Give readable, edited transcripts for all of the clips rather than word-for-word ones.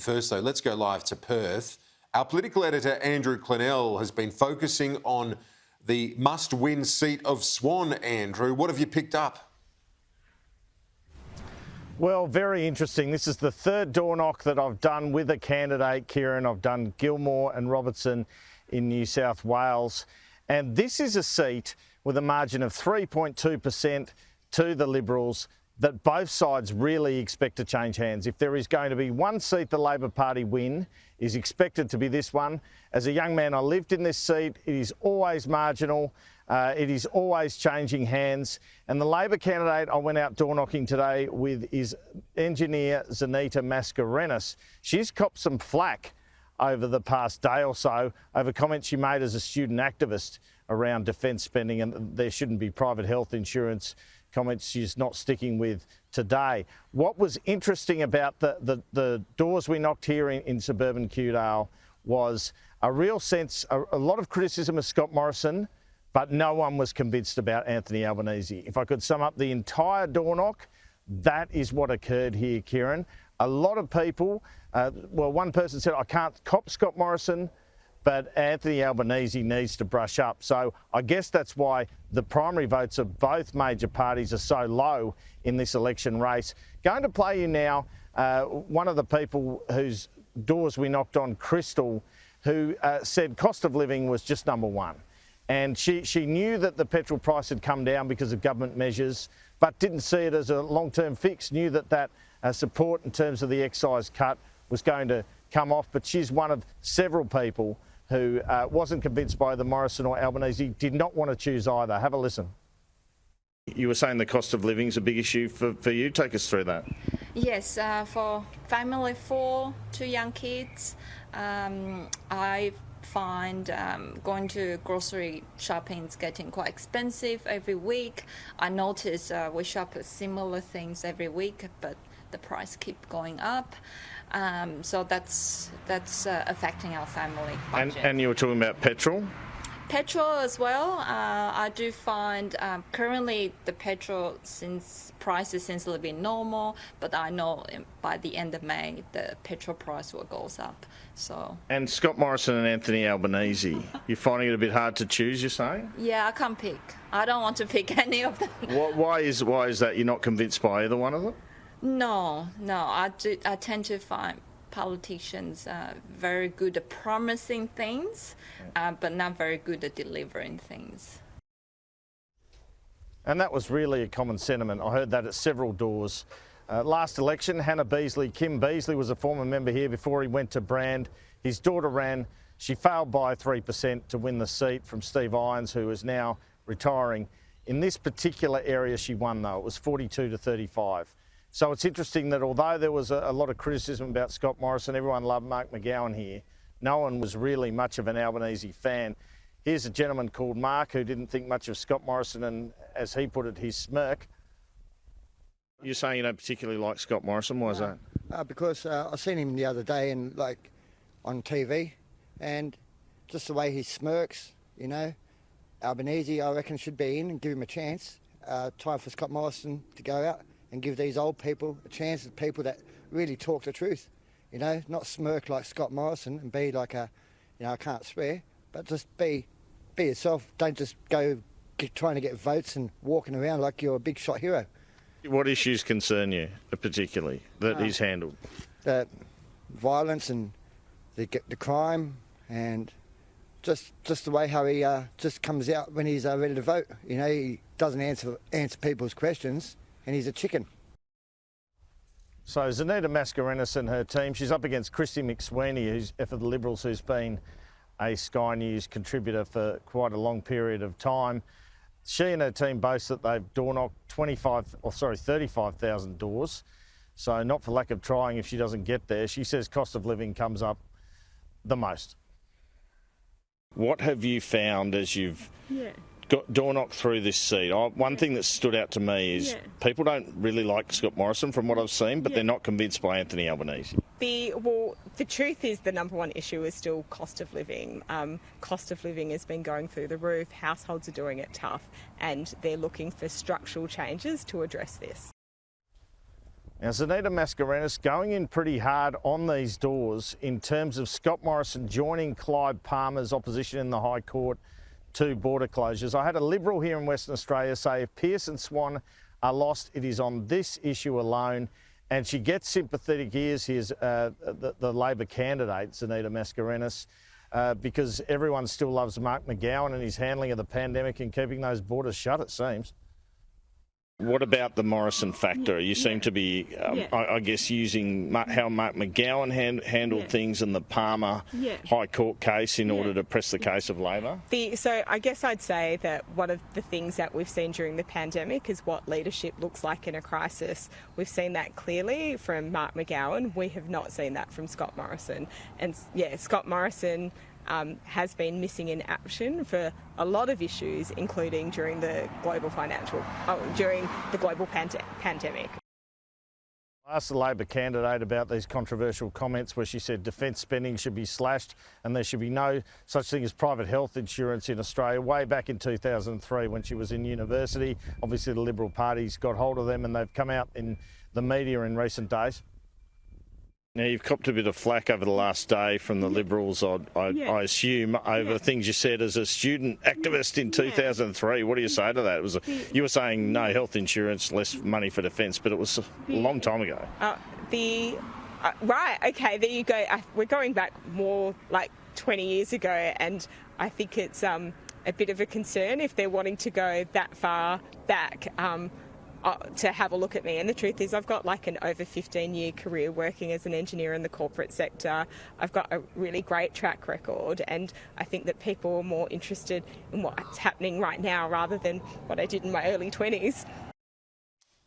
First, though, let's go live to Perth. Our political editor, Andrew Clennell, has been focusing on the must-win seat of Swan. Andrew, what have you picked up? Well, very interesting. This is the third door knock that I've done with a candidate, Kieran. I've done Gilmore and Robertson in New South Wales. And this is a seat with a margin of 3.2% to the Liberals that both sides really expect to change hands. If there is going to be one seat the Labor Party win, is expected to be this one. As a young man, I lived in this seat. It is always marginal. It is always changing hands. And the Labor candidate I went out door knocking today with is engineer Zanita Mascarenhas. She's copped some flack over the past day or so over comments she made as a student activist around defence spending, and there shouldn't be private health insurance, comments she's not sticking with today. What was interesting about the doors we knocked here in suburban Kewdale was a real sense, a lot of criticism of Scott Morrison, but no one was convinced about Anthony Albanese. If I could sum up the entire door knock, that is what occurred here, Kieran. A lot of people, well, one person said, I can't cop Scott Morrison, but Anthony Albanese needs to brush up. So I guess that's why the primary votes of both major parties are so low in this election race. Going to play you now one of the people whose doors we knocked on, Crystal, who said cost of living was just number one. And she knew that the petrol price had come down because of government measures, but didn't see it as a long-term fix, knew that support in terms of the excise cut was going to come off. But she's one of several people who wasn't convinced by the Morrison or Albanese, did not want to choose either. Have a listen. You were saying the cost of living is a big issue for you. Take us through that. Yes, for family 4, 2 young kids, I find going to grocery shopping is getting quite expensive every week. I notice we shop similar things every week, but the price keep going up. So that's affecting our family budget. And you were talking about petrol? Petrol as well. I do find currently the petrol prices seems a little bit normal, but I know by the end of May the petrol price will go up. So. And Scott Morrison and Anthony Albanese, you're finding it a bit hard to choose, you're saying? Yeah, I can't pick. I don't want to pick any of them. Why is that? You're not convinced by either one of them? No. I tend to find politicians very good at promising things, but not very good at delivering things. And that was really a common sentiment. I heard that at several doors. Last election, Kim Beazley was a former member here before he went to Brand. His daughter ran. She failed by 3% to win the seat from Steve Irons, who is now retiring. In this particular area, she won, though. It was 42 to 35. So it's interesting that although there was a lot of criticism about Scott Morrison, everyone loved Mark McGowan here, no one was really much of an Albanese fan. Here's a gentleman called Mark who didn't think much of Scott Morrison and, as he put it, his smirk. You're saying you don't particularly like Scott Morrison. Why is that? Because I seen him the other day on TV, and just the way he smirks, you know. Albanese, I reckon, should be in and give him a chance. Time for Scott Morrison to go out and give these old people a chance, of people that really talk the truth, you know, not smirk like Scott Morrison and be like I can't swear, but just be yourself. Don't just go trying to get votes and walking around like you're a big shot hero. What issues concern you particularly that he's handled? The violence and the crime, and just the way how he just comes out when he's ready to vote. You know, he doesn't answer people's questions. And he's a chicken. So Zanita Mascarenhas and her team, she's up against Christy McSweeney, for the Liberals, who's been a Sky News contributor for quite a long period of time. She and her team boast that they've door knocked 35,000 doors. So not for lack of trying if she doesn't get there. She says cost of living comes up the most. What have you found as you've got door knocked through this seat? One thing that stood out to me is people don't really like Scott Morrison from what I've seen, but they're not convinced by Anthony Albanese. The truth is the number one issue is still cost of living. Cost of living has been going through the roof. Households are doing it tough, and they're looking for structural changes to address this. Now, Zanita Mascarenhas going in pretty hard on these doors in terms of Scott Morrison joining Clive Palmer's opposition in the High Court to border closures. I had a Liberal here in Western Australia say if Pearce and Swan are lost, it is on this issue alone. And she gets sympathetic ears. Here's the Labor candidate, Zanita Mascarenhas, because everyone still loves Mark McGowan and his handling of the pandemic and keeping those borders shut, it seems. What about the Morrison factor? You seem to be, I guess, using how Mark McGowan handled things in the Palmer High Court case in order to press the case of Labor. So I guess I'd say that one of the things that we've seen during the pandemic is what leadership looks like in a crisis. We've seen that clearly from Mark McGowan. We have not seen that from Scott Morrison. And Scott Morrison has been missing in action for a lot of issues, including during the global pandemic. I asked the Labor candidate about these controversial comments where she said defence spending should be slashed and there should be no such thing as private health insurance in Australia, way back in 2003 when she was in university. Obviously the Liberal Party's got hold of them and they've come out in the media in recent days. Now, you've copped a bit of flack over the last day from the Liberals, I assume, over things you said as a student activist in 2003. What do you say to that? You were saying no health insurance, less money for defence, but it was a long time ago. Right, okay, there you go. We're going back more like 20 years ago, and I think it's a bit of a concern if they're wanting to go that far back. To have a look at me. And the truth is I've got like an over 15-year career working as an engineer in the corporate sector. I've got a really great track record, and I think that people are more interested in what's happening right now rather than what I did in my early 20s.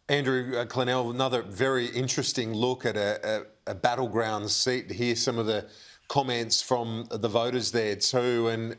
Andrew Clennell, another very interesting look at a battleground seat. To hear some of the comments from the voters there too. And